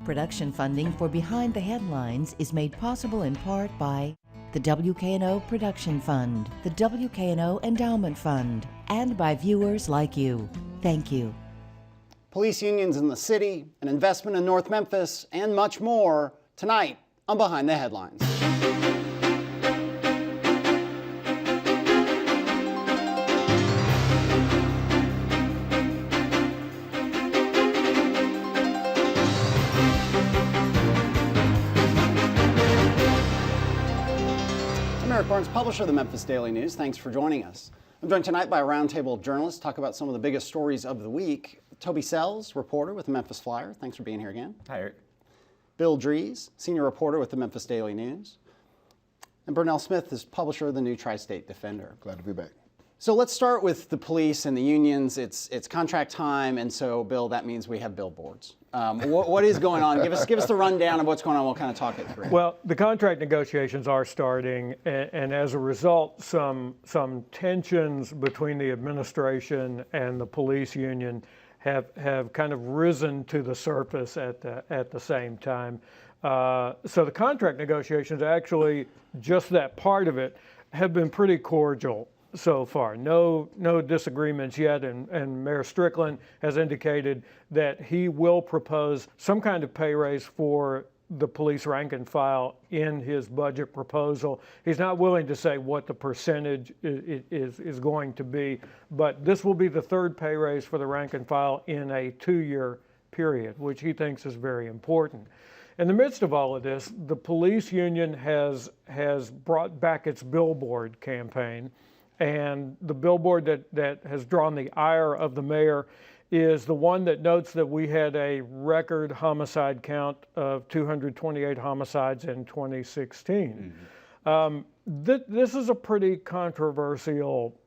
Production funding for Behind the Headlines is made possible in part by the WKNO Production Fund, the WKNO Endowment Fund, and by viewers like you. Thank you. Police unions in the city, an investment in North Memphis, and much more tonight on Behind the Headlines. I'm Eric Barnes, publisher of the Memphis Daily News. Thanks for joining us. I'm joined tonight by a roundtable of journalists to talk about some of the biggest stories of the week. Toby Sells, reporter with the Memphis Flyer. Thanks for being here again. Hi, Eric. Bill Dries, senior reporter with the Memphis Daily News. And Burnell Smith is publisher of the New Tri-State Defender. Glad to be back. So let's start with the police and the unions. It's contract time, and so, Bill, that means we have billboards. What is going on? Give us the rundown of what's going on. We'll kind of talk it through. Well, the contract negotiations are starting, and as a result, some tensions between the administration and the police union have kind of risen to the surface at the same time. So the contract negotiations, actually, just that part of it, have been pretty cordial so far. No disagreements yet, and Mayor Strickland has indicated that he will propose some kind of pay raise for the police rank and file in his budget proposal. He's not willing to say what the percentage is going to be, but this will be the third pay raise for the rank and file in a 2-year period, which he thinks is very important. In the midst of all of this, the police union has brought back its billboard campaign. And the billboard that has drawn the ire of the mayor is the one that notes that we had a record homicide count of 228 homicides in 2016. Mm-hmm. This is a pretty controversial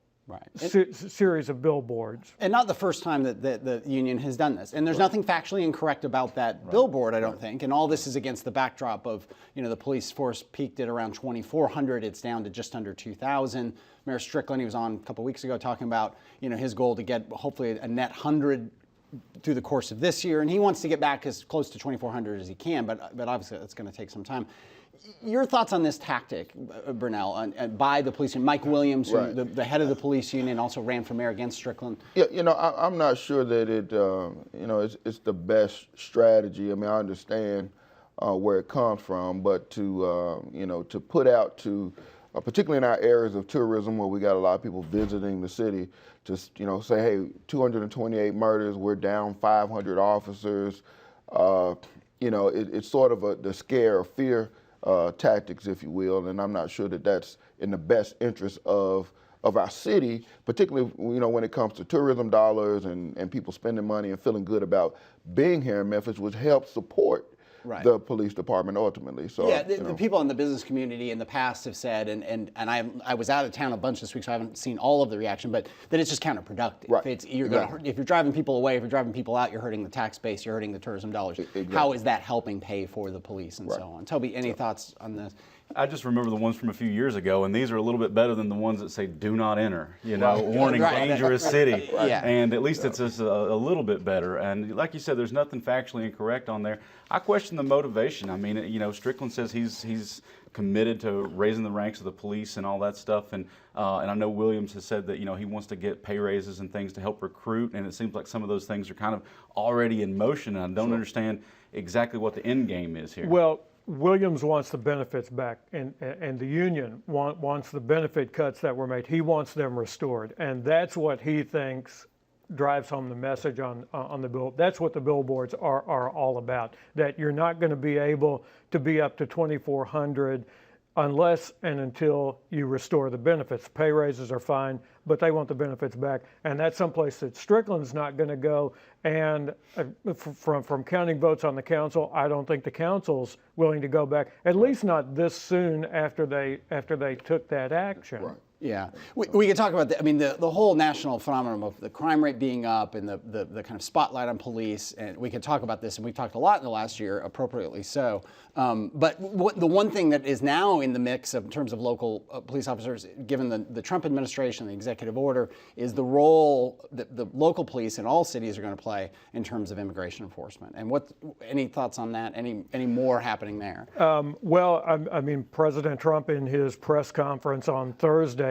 series of billboards. And not the first time that the union has done this. And there's nothing factually incorrect about that billboard, I don't think. And all this is against the backdrop of, the police force peaked at around 2,400. It's down to just under 2,000. Mayor Strickland, he was on a couple weeks ago talking about, his goal to get hopefully a net 100 through the course of this year. And he wants to get back as close to 2,400 as he can, but obviously that's going to take some time. Your thoughts on this tactic, Burnell, by the police union? Mike Williams, who, the head of the police union, also ran for mayor against Strickland. Yeah, I'm not sure that it's the best strategy. I mean, I understand where it comes from, but to put out to, particularly in our areas of tourism where we got a lot of people visiting the city, to say, hey, 228 murders, we're down 500 officers. It's sort of the scare or fear tactics, if you will, and I'm not sure that that's in the best interest of our city, particularly when it comes to tourism dollars and people spending money and feeling good about being here in Memphis, which helps support the police department ultimately. So yeah, the people in the business community in the past have said, and I was out of town a bunch this week, so I haven't seen all of the reaction, but that it's just counterproductive. Right. If you're driving people away, if you're driving people out, you're hurting the tax base, you're hurting the tourism dollars. Exactly. How is that helping pay for the police and so on? Toby, any thoughts on this? I just remember the ones from a few years ago, and these are a little bit better than the ones that say "Do not enter." Warning, dangerous city. Yeah. And at least it's just a little bit better. And like you said, there's nothing factually incorrect on there. I question the motivation. I mean, Strickland says he's committed to raising the ranks of the police and all that stuff, and I know Williams has said that he wants to get pay raises and things to help recruit, and it seems like some of those things are kind of already in motion. And I don't understand exactly what the end game is here. Well, Williams wants the benefits back, and the union wants the benefit cuts that were made. He wants them restored, and that's what he thinks drives home the message on the bill. That's what the billboards are all about, that you're not going to be able to be up to 2,400 unless and until you restore the benefits. Pay raises are fine, but they want the benefits back. And that's someplace that Strickland's not going to go. And from counting votes on the council, I don't think the council's willing to go back, at least not this soon after they took that action. Right. Yeah, we could talk about that. I mean, the whole national phenomenon of the crime rate being up and the kind of spotlight on police, and we could talk about this, and we've talked a lot in the last year, appropriately so. But the one thing that is now in the mix in terms of local police officers, given the Trump administration, the executive order, is the role that the local police in all cities are going to play in terms of immigration enforcement. And any thoughts on that? Any more happening there? Well, I mean, President Trump in his press conference on Thursday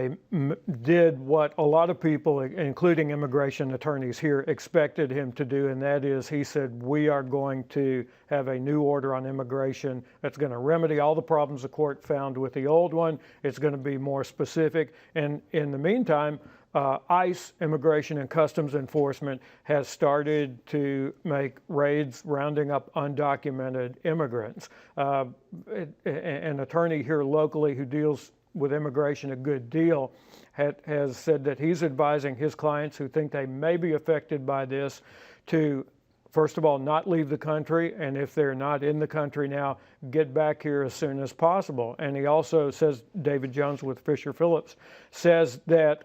did what a lot of people, including immigration attorneys here, expected him to do, and that is he said, we are going to have a new order on immigration that's going to remedy all the problems the court found with the old one. It's going to be more specific. And in the meantime, ICE, Immigration and Customs Enforcement, has started to make raids rounding up undocumented immigrants. An attorney here locally who deals with immigration a good deal has said that he's advising his clients who think they may be affected by this to, first of all, not leave the country, and if they're not in the country now, get back here as soon as possible. And he also says, David Jones with Fisher Phillips says that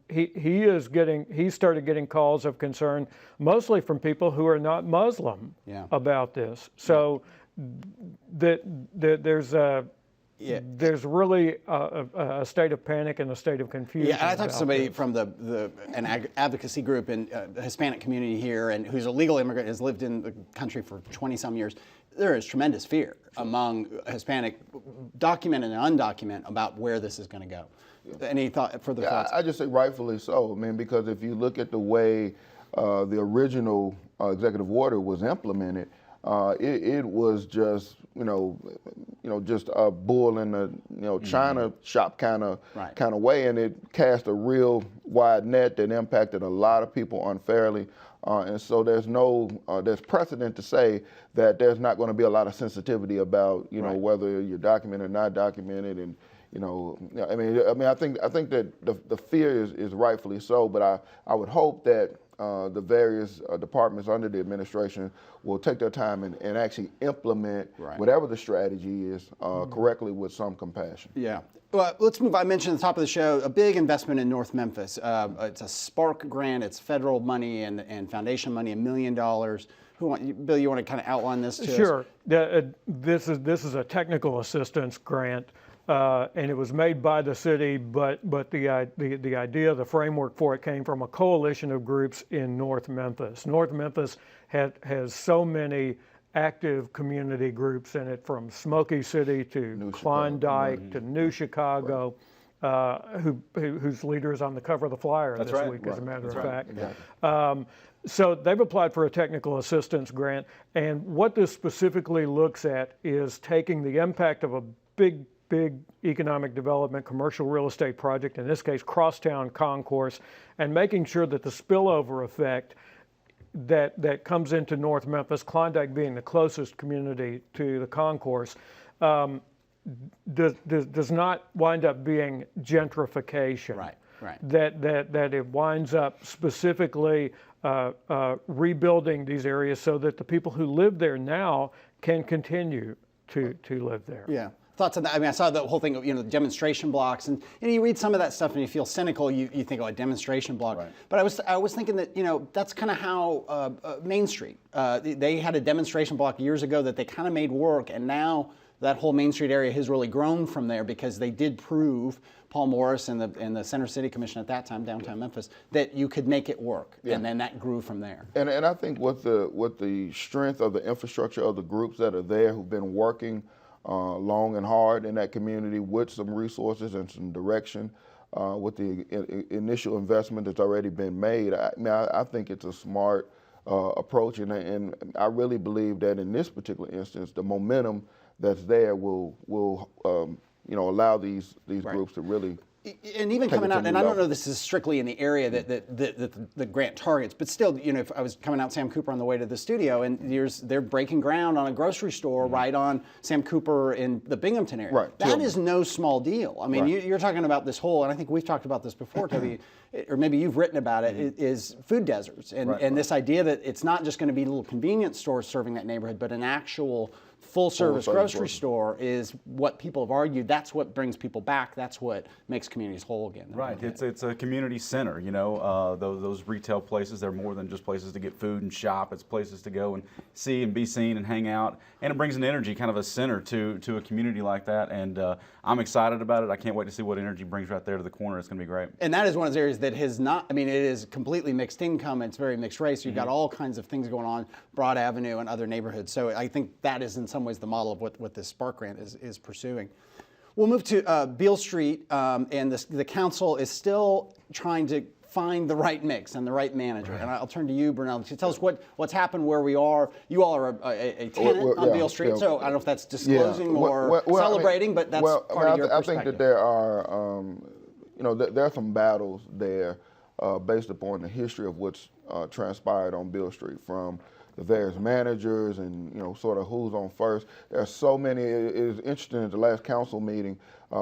he started getting calls of concern, mostly from people who are not Muslim, about this. So there's really a state of panic and a state of confusion. Yeah, and I talked to somebody from an advocacy group in the Hispanic community here, and who's a legal immigrant, has lived in the country for 20-some years. There is tremendous fear among Hispanic, documented and undocumented, about where this is going to go. Any further thoughts? I just say rightfully so. I mean, because if you look at the way the original executive order was implemented, it was just just a bull in the China shop kind of way, and it cast a real wide net that impacted a lot of people unfairly. And so there's precedent to say that there's not going to be a lot of sensitivity about whether you're documented or not documented, and I think that the fear is rightfully so, but I would hope that the various departments under the administration will take their time and actually implement whatever the strategy is correctly with some compassion. Yeah. Well, let's move. I mentioned at the top of the show a big investment in North Memphis. It's a Spark grant. It's federal money and foundation money, $1 million. Bill, you want to kind of outline this to us? Sure. This is a technical assistance grant. And it was made by the city, but the idea, the framework for it came from a coalition of groups in North Memphis. North Memphis has so many active community groups in it, from Smoky City to New Klondike to New Chicago, whose leader is on the cover of the flyer this week, as a matter of fact. Exactly. So they've applied for a technical assistance grant, and what this specifically looks at is taking the impact of a big economic development, commercial real estate project, in this case Crosstown Concourse, and making sure that the spillover effect that comes into North Memphis, Klondike being the closest community to the concourse, does not wind up being gentrification. Right. That it winds up specifically rebuilding these areas so that the people who live there now can continue to live there. Yeah. Thoughts on that? I mean, I saw the whole thing of, the demonstration blocks, and you read some of that stuff and you feel cynical. You think, a demonstration block. Right. But I was thinking that, that's kind of how Main Street, they had a demonstration block years ago that they kind of made work, and now that whole Main Street area has really grown from there because they did prove, Paul Morris and the Center City Commission at that time, downtown Memphis, that you could make it work, and then that grew from there. And I think with the strength of the infrastructure of the groups that are there who've been working long and hard in that community with some resources and some direction, with the initial investment that's already been made, I think it's a smart approach, and I really believe that in this particular instance, the momentum that's there will allow these groups to really. And even coming out, and I don't know this is strictly in the area that the grant targets, but still, if I was coming out Sam Cooper on the way to the studio, and they're breaking ground on a grocery store right on Sam Cooper in the Binghamton area. Right. That is no small deal. I mean, you're talking about this whole, and I think we've talked about this before, Toby, or maybe you've written about it, is food deserts, and this idea that it's not just going to be little convenience stores serving that neighborhood, but an actual full-service grocery store is what people have argued. That's what brings people back. That's what makes communities communities whole again. Right, it's a community center, you know, those retail places, they're more than just places to get food and shop, it's places to go and see and be seen and hang out, and it brings an energy, kind of a center to a community like that, and I'm excited about it. I can't wait to see what energy brings right there to the corner. It's going to be great. And that is one of those areas that has not, I mean, it is completely mixed income, it's very mixed race, you've got all kinds of things going on, Broad Avenue and other neighborhoods, so I think that is in some ways the model of what this Spark Grant is pursuing. We'll move to Beale Street, and the council is still trying to find the right mix and the right manager. And I'll turn to you, Bernal, to tell us what's happened, where we are. You all are a tenant on Beale Street, so I don't know if that's disclosing or celebrating, but that's part of your perspective. I think that there are, you know, there are some battles there based upon the history of what's transpired on Beale Street, from the various managers and, you know, sort of who's on first. There are so many. It is interesting, at the last council meeting,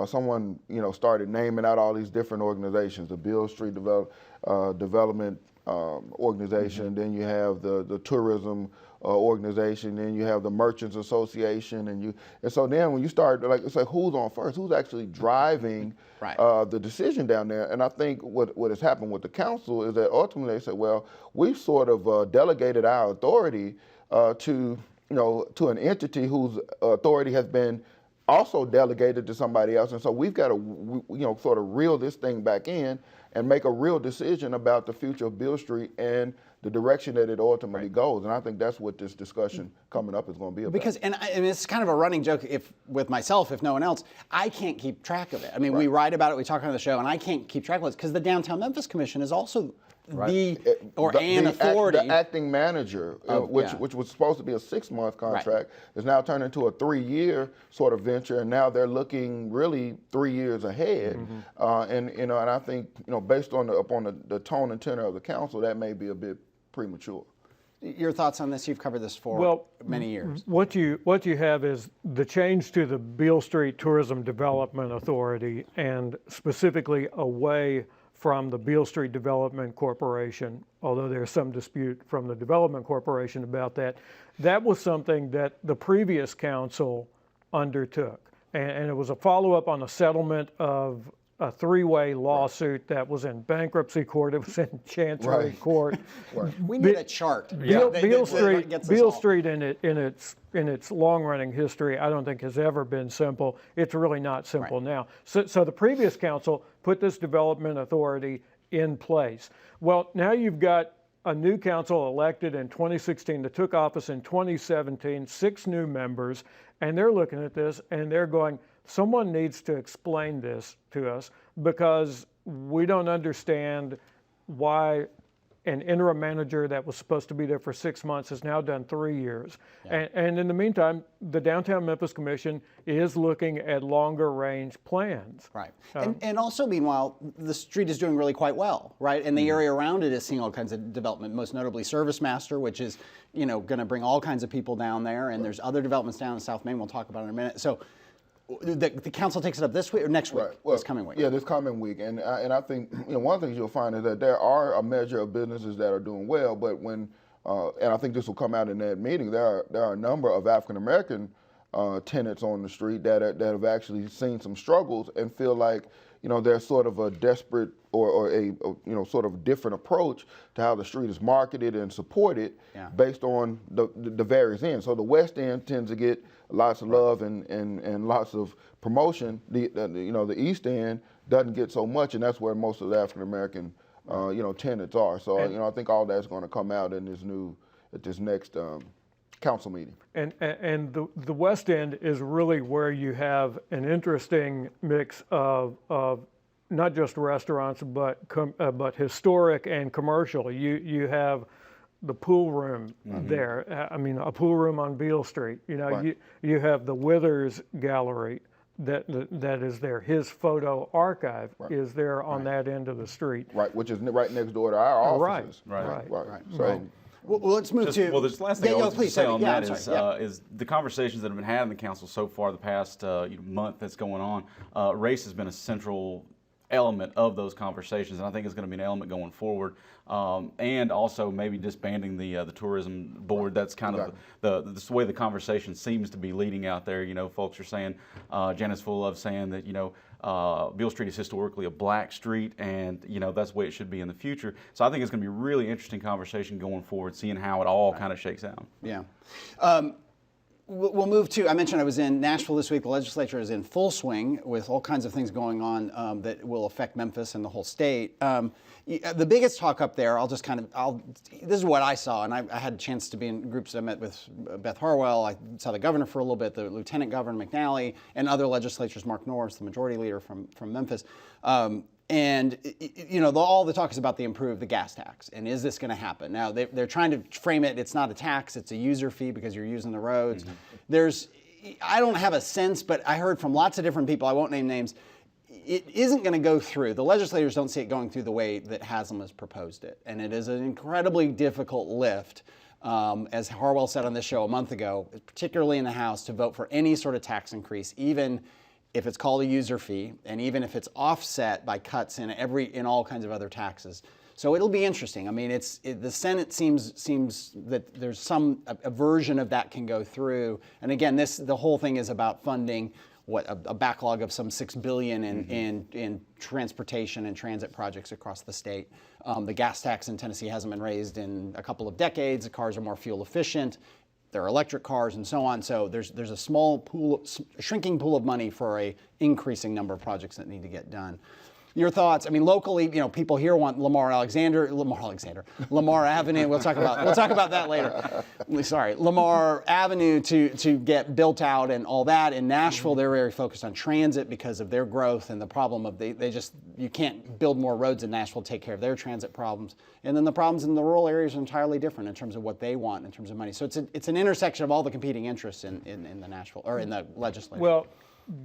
someone, you know, started naming out all these different organizations, the Beale Street Development Organization, then you have the tourism organization, then you have the Merchants Association, and so then when you start, like, it's like, who's on first? Who's actually driving the decision down there? And I think what has happened with the council is that ultimately they said, well, we've sort of delegated our authority to an entity whose authority has been also delegated to somebody else, and so we've got to, you know, sort of reel this thing back in and make a real decision about the future of Beale Street and the direction that it ultimately goes. And I think that's what this discussion coming up is going to be about. Because, and it's kind of a running joke with myself, if no one else, I can't keep track of it. I mean, we write about it, we talk on the show, and I can't keep track of it because the Downtown Memphis Commission is also the authority. The acting manager, which was supposed to be a 6-month contract, is now turned into a 3-year sort of venture, and now they're looking really 3 years ahead. And you know, and I think, you know, based on the tone and tenor of the council, that may be a bit premature. Your thoughts on this? You've covered this for many years. What you have is the change to the Beale Street Tourism Development Authority, and specifically away from the Beale Street Development Corporation, although there's some dispute from the Development Corporation about that. That was something that the previous council undertook. And it was a follow-up on a settlement of a 3-way lawsuit that was in bankruptcy court, it was in Chancery Court. We need a chart. Beale Street in its long-running history, I don't think has ever been simple. It's really not simple now. So the previous council put this development authority in place. Well, now you've got a new council elected in 2016 that took office in 2017, 6 new members, and they're looking at this and they're going, someone needs to explain this to us because we don't understand why an interim manager that was supposed to be there for 6 months has now done 3 years. And in the meantime, the Downtown Memphis Commission is looking at longer range plans. Right. And also, meanwhile, the street is doing really quite well, right? And the area around it is seeing all kinds of development, most notably Service Master, which is, you know, going to bring all kinds of people down there. And there's other developments down in South Main we'll talk about in a minute. So the council takes it up this week or next week? Well, this coming week. Yeah, this coming week. And I think, you know, one of the things you'll find is that there are a measure of businesses that are doing well, but when and I think this will come out in that meeting, there are a number of African American tenants on the street that have actually seen some struggles and feel like, you know, there's sort of a desperate or a you know, sort of different approach to how the street is marketed and supported based on the various ends. So the West End tends to get lots of love and lots of promotion. You know, the East End doesn't get so much, and that's where most of the African American you know, tenants are. So you know, I think all that's going to come out in this next council meeting. And the West End is really where you have an interesting mix of not just restaurants, but historic and commercial. You have the pool room there. I mean, a pool room on Beale Street. You know, you have the Withers Gallery that is there. His photo archive is there on that end of the street. Right, which is right next door to our offices. Right. So. Well, let's move to. Well, this last thing I want to say on that is is the conversations that have been had in the council so far the past month that's going on. Race has been a central element of those conversations, and I think it's going to be an element going forward. And also maybe disbanding the tourism board. That's kind of the way the conversation seems to be leading out there. You know, folks are saying, Janice Full of saying that, you know, Beale Street is historically a black street, and that's the way it should be in the future. So I think it's going to be a really interesting conversation going forward, seeing how it all kind of shakes out. Yeah. We'll move to, I mentioned I was in Nashville this week. The legislature is in full swing with all kinds of things going on that will affect Memphis and the whole state. The biggest talk up there, this is what I saw, and I had a chance to be in groups. I met with Beth Harwell. I saw the governor for a little bit, the Lieutenant Governor McNally, and other legislators, Mark Norris, the majority leader from Memphis. And all the talk is about the gas tax, and is this going to happen? Now they're trying to frame it. It's not a tax; it's a user fee because you're using the roads. I don't have a sense, but I heard from lots of different people. I won't name names. It isn't going to go through. The legislators don't see it going through the way that Haslam has proposed it, and it is an incredibly difficult lift. As Harwell said on this show a month ago, particularly in the House, to vote for any sort of tax increase, even if it's called a user fee, and even if it's offset by cuts in all kinds of other taxes. So it'll be interesting. I mean, the Senate seems that there's a version of that can go through. And again, the whole thing is about funding a backlog of some $6 billion in transportation and transit projects across the state. The gas tax in Tennessee hasn't been raised in a couple of decades. The cars are more fuel efficient. There are electric cars and so on. So there's a shrinking pool of money for a increasing number of projects that need to get done. Your thoughts? I mean, locally, people here want Lamar Avenue. We'll talk about that later. Sorry, Lamar Avenue to get built out and all that. In Nashville, they're very focused on transit because of their growth and the problem of you can't build more roads in Nashville to take care of their transit problems. And then the problems in the rural areas are entirely different in terms of what they want in terms of money. So it's an intersection of all the competing interests in the Nashville or in the legislature. Well,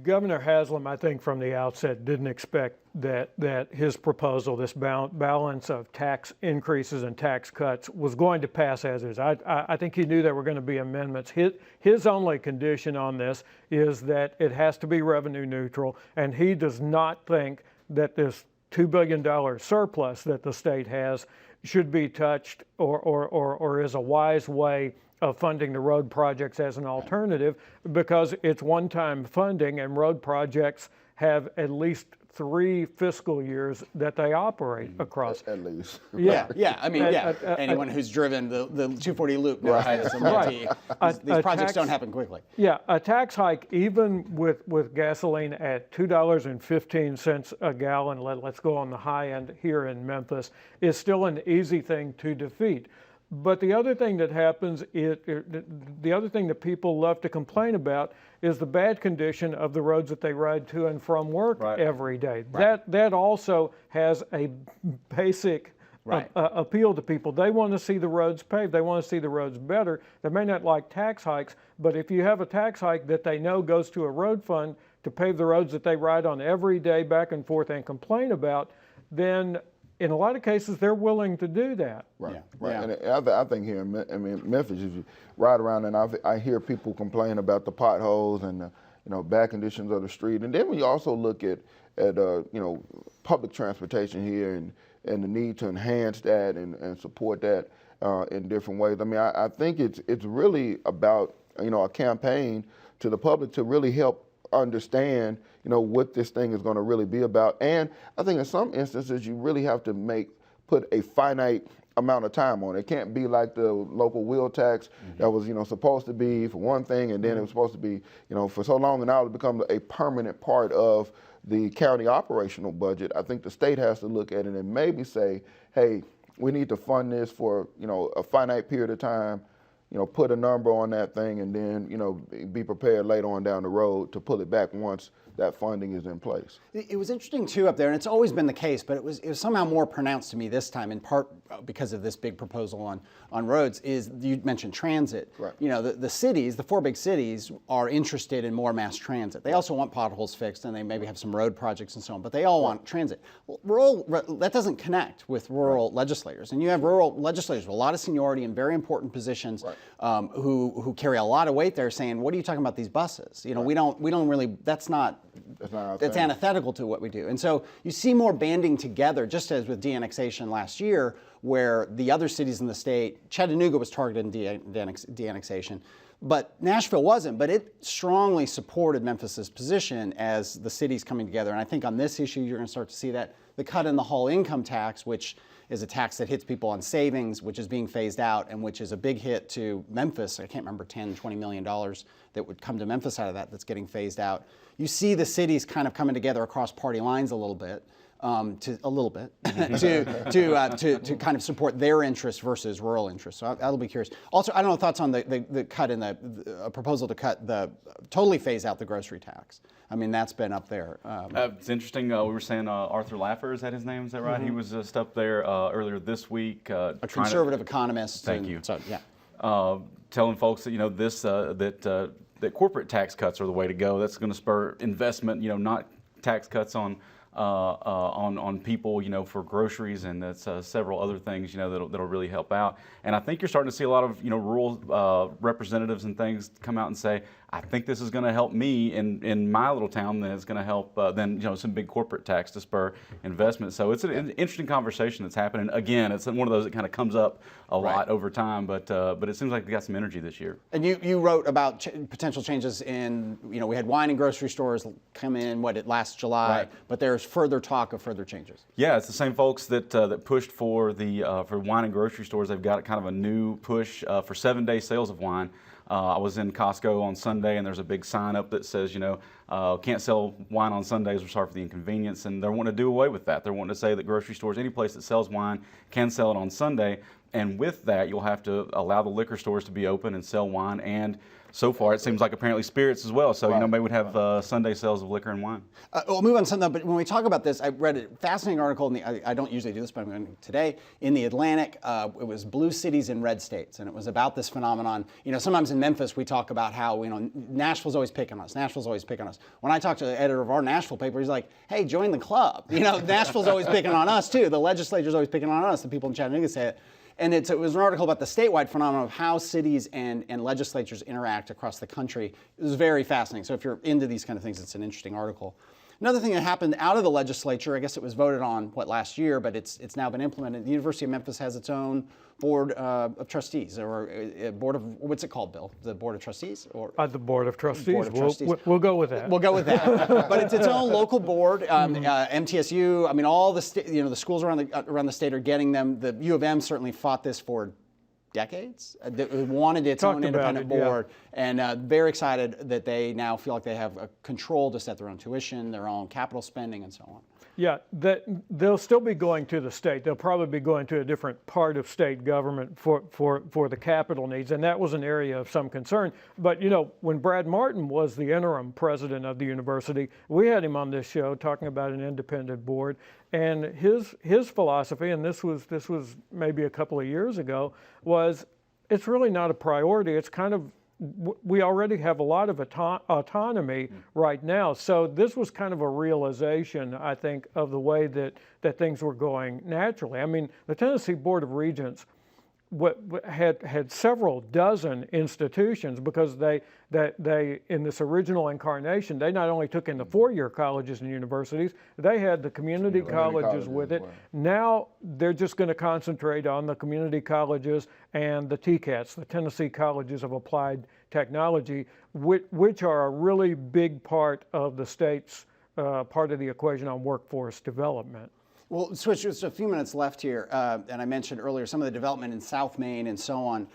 Governor Haslam, I think from the outset, didn't expect that his proposal, this balance of tax increases and tax cuts, was going to pass as is. I think he knew there were going to be amendments. His only condition on this is that it has to be revenue neutral, and he does not think that this $2 billion surplus that the state has should be touched or is a wise way of funding the road projects as an alternative, because it's one-time funding, and road projects have at least 3 fiscal years that they operate across. At least. Yeah. I mean, anyone who's driven the 240 loop knows that it's a multi. These projects don't happen quickly. Yeah, a tax hike, even with gasoline at $2.15 a gallon, let's go on the high end here in Memphis, is still an easy thing to defeat. But the other thing that happens, the other thing that people love to complain about is the bad condition of the roads that they ride to and from work every day. Right. That also has a basic appeal to people. They want to see the roads paved. They want to see the roads better. They may not like tax hikes, but if you have a tax hike that they know goes to a road fund to pave the roads that they ride on every day back and forth and complain about, then in a lot of cases, they're willing to do that. Right. Yeah. And I think here in Memphis, if you ride around and I hear people complain about the potholes and the bad conditions of the street. And then we also look at public transportation here and the need to enhance that and support that in different ways. I mean, I think it's really about a campaign to the public to really help understand what this thing is going to really be about. And I think in some instances you really have to put a finite amount of time on it. It can't be like the local wheel tax that was supposed to be for one thing, and then it was supposed to be for so long, and now it becomes a permanent part of the county operational budget. I think the state has to look at it and maybe say, hey, we need to fund this for a finite period of time, put a number on that thing, and then, be prepared later on down the road to pull it back once that funding is in place. It was interesting too up there, and it's always been the case, but it was somehow more pronounced to me this time, in part because of this big proposal on roads. Is you mentioned transit. Right. The cities, the 4 big cities, are interested in more mass transit. They also want potholes fixed, and they maybe have some road projects and so on, but they all want transit. That doesn't connect with rural legislators, and you have rural legislators with a lot of seniority in very important positions, who carry a lot of weight there, saying, "What are you talking about these buses? We don't really. That's antithetical to what we do." And so you see more banding together, just as with de-annexation last year, where the other cities in the state, Chattanooga was targeted in de-annexation. But Nashville wasn't, but it strongly supported Memphis's position as the city's coming together. And I think on this issue, you're going to start to see that. The cut in the Hall income tax, which is a tax that hits people on savings, which is being phased out, and which is a big hit to Memphis. I can't remember, $10–20 million that would come to Memphis out of that that's getting phased out. You see the cities kind of coming together across party lines a little bit. To kind of support their interests versus rural interests. So I'll be curious. Also, I don't know thoughts on the cut in the proposal to totally phase out the grocery tax. I mean, that's been up there. It's interesting. We were saying Arthur Laffer, is that his name? Is that right? He was just up there earlier this week. A conservative economist. Thank you. So, yeah. Telling folks that that corporate tax cuts are the way to go. That's going to spur investment. Not tax cuts on people, for groceries, and that's several other things, that'll really help out. And I think you're starting to see a lot of, rural representatives and things come out and say, I think this is going to help me in my little town. Then it's going to help some big corporate tax to spur investment. So it's an interesting conversation that's happening. Again, it's one of those that kind of comes up a lot over time, but it seems like they got some energy this year. And you wrote about potential changes in, we had wine and grocery stores come in last July, but there's further talk of further changes. Yeah, it's the same folks that pushed for for wine and grocery stores. They've got kind of a new push for 7-day sales of wine. I was in Costco on Sunday, and there's a big sign up that says, can't sell wine on Sundays. We're sorry for the inconvenience, and they're wanting to do away with that. They're wanting to say that grocery stores, any place that sells wine, can sell it on Sunday. And with that, you'll have to allow the liquor stores to be open and sell wine. And so far, it seems like apparently spirits as well. So, maybe we'd have Sunday sales of liquor and wine. We'll move on to something, but when we talk about this, I read a fascinating article, I don't usually do this, but I'm going to today, in The Atlantic. It was Blue Cities and Red States, and it was about this phenomenon. Sometimes in Memphis, we talk about how, Nashville's always picking on us. Nashville's always picking on us. When I talk to the editor of our Nashville paper, he's like, hey, join the club. Nashville's always picking on us, too. The legislature's always picking on us. The people in Chattanooga say it. And it was an article about the statewide phenomenon of how cities and legislatures interact across the country. It was very fascinating. So if you're into these kind of things, it's an interesting article. Another thing that happened out of the legislature, I guess it was voted on, last year, but it's now been implemented. The University of Memphis has its own board of trustees, or a board of, what's it called, Bill? The board of trustees? Or the board of trustees. Board of trustees. We'll go with that. We'll go with that. But it's its own local board. MTSU, all the the schools around the state are getting them. The U of M certainly fought this for decades. It wanted its own independent board, and very excited that they now feel like they have a control to set their own tuition, their own capital spending, and so on. Yeah, they'll still be going to the state. They'll probably be going to a different part of state government for the capital needs, and that was an area of some concern. But when Brad Martin was the interim president of the university, we had him on this show talking about an independent board, and his philosophy, and this was maybe a couple of years ago, was it's really not a priority. It's kind of, we already have a lot of autonomy right now. So this was kind of a realization, I think, of the way that things were going naturally. The Tennessee Board of Regents had several dozen institutions, because they in this original incarnation, they not only took in the four-year colleges and universities, they had the community colleges with it. Now they're just going to concentrate on the community colleges and the TCATs, the Tennessee Colleges of Applied Technology, which are a really big part of the state's part of the equation on workforce development. Well, Switch, just a few minutes left here, and I mentioned earlier some of the development in South Main and so on.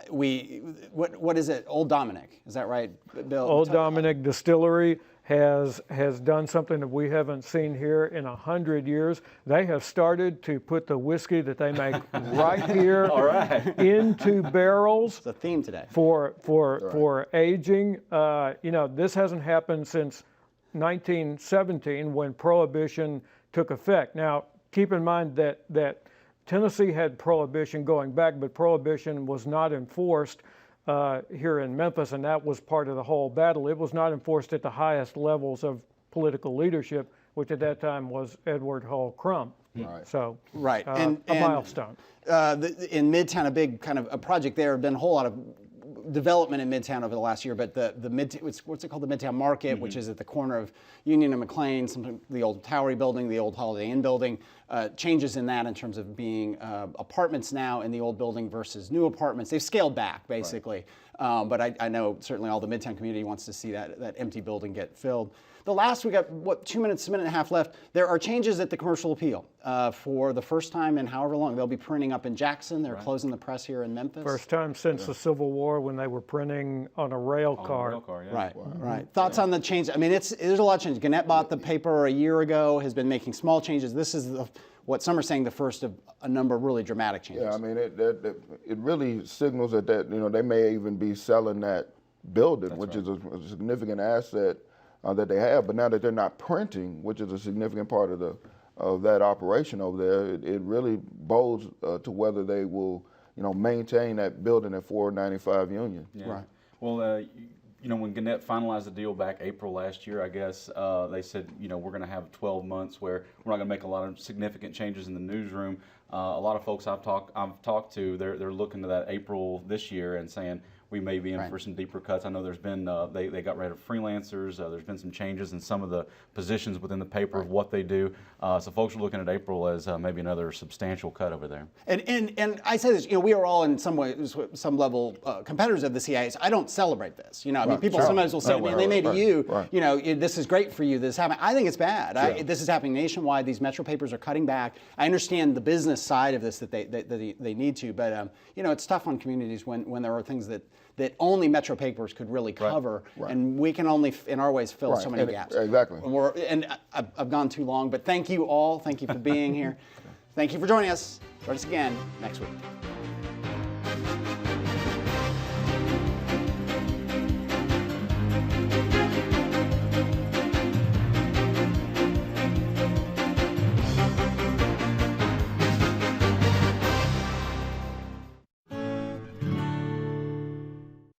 What is it? Old Dominick, is that right, Bill? Old Dominick Distillery has done something that we haven't seen here in 100 years. They have started to put the whiskey that they make right here into barrels. It's a theme today. For aging. This hasn't happened since 1917, when Prohibition took effect. Now, keep in mind that Tennessee had Prohibition going back, but Prohibition was not enforced here in Memphis, and that was part of the whole battle. It was not enforced at the highest levels of political leadership, which at that time was Edward Hull Crump. Right. So, and a milestone. In Midtown, a big kind of a project there. Been a whole lot of development in Midtown over the last year, but what's it called, the Midtown Market, which is at the corner of Union and McLean, the old Towery building, the old Holiday Inn building, changes in that in terms of being apartments now in the old building versus new apartments. They've scaled back, basically. But I know certainly all the Midtown community wants to see that empty building get filled. The last, we got, what, 2 minutes, a minute and a half left. There are changes at the Commercial Appeal. For the first time in however long, they'll be printing up in Jackson. They're closing the press here in Memphis. First time since the Civil War when they were printing on a rail car. Right, right. Thoughts on the change? I mean, there's a lot of change. Gannett bought the paper a year ago, has been making small changes. This is what some are saying the first of a number of really dramatic changes. Yeah, I mean, it really signals that they may even be selling that building, which is a significant asset that they have. But now that they're not printing, which is a significant part of that operation over there, it really bodes to whether they will, maintain that building at 495 Union. Yeah. Right. Well, when Gannett finalized the deal back April last year, I guess, they said, we're going to have 12 months where we're not going to make a lot of significant changes in the newsroom. A lot of folks I've talked to, they're looking to that April this year and saying we may be in for some deeper cuts. I know there's been, they got rid of freelancers. There's been some changes in some of the positions within the paper of what they do. So folks are looking at April as maybe another substantial cut over there. And I say this, we are all in some ways, some level, competitors of the CIAs. I don't celebrate this. I mean, people sometimes will say to me, and they may to you, this is great for you, this happened. I think it's bad. This is happening nationwide. These metro papers are cutting back. I understand the business side of this that they need to, but it's tough on communities when there are things that only metro papers could really cover, and we can only, in our ways, fill so many gaps. Exactly. And I've gone too long, but thank you all. Thank you for being here. Thank you for joining us. Join us again next week.